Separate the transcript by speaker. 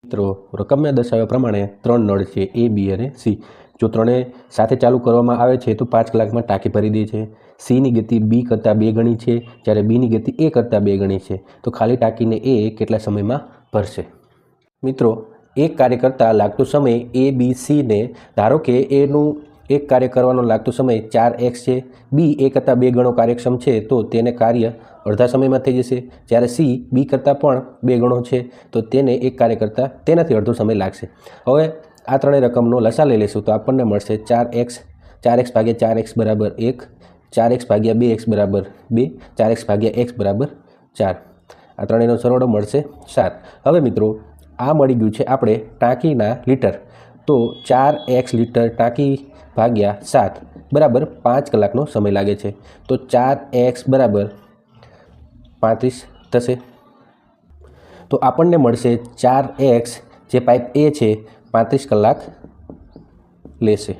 Speaker 1: મિત્રો રકમમાં દર્શાવ્યા પ્રમાણે 3 નળ છે એ, બી અને સી. જો ત્રણેય સાથે ચાલુ કરવામાં આવે છે તો 5 કલાકમાં ટાંકી ભરી દે છે. સીની ગતિ બી કરતાં 2 ગણી છે, જ્યારે બીની ગતિ એ કરતાં 2 ગણી છે. તો ખાલી ટાંકીને એ કેટલા સમયમાં ભરશે? મિત્રો, એક કાર્ય કરતાં લાગતો સમય એ, બી, સીને ધારો કે એનું એક કાર્ય કરવાનો લાગતો સમય 4x છે, બી એ કરતાં 2 ગણો કાર્યક્ષમ છે તો તેને કાર્ય અડધા સમયમાં થઈ જશે. જ્યારે સી બી કરતાં પણ 2 ગણો છે તો તેને એક કાર્ય કરતાં તેનાથી અડધો સમય લાગશે. હવે આ ત્રણેય રકમનો લસા લઈ લઈશું તો આપણને મળશે 4x ભાગ્યા 4x બરાબર 1, 4x ભાગ્યા 2x બરાબર 2, 4x ભાગ્યા x બરાબર 4. આ ત્રણેયનો સરવાળો મળશે 7. હવે મિત્રો, આ મળી ગયું છે આપણે ટાંકીના લીટર. તો 4x લીટર ટાંકી ભાગ્યા 7 બરાબર 5 કલાકનો સમય લાગે છે. તો 4x બરાબર 35 થશે. તો આપણને મળશે 4x જે પાઇપ એ છે 35 કલાક લેશે.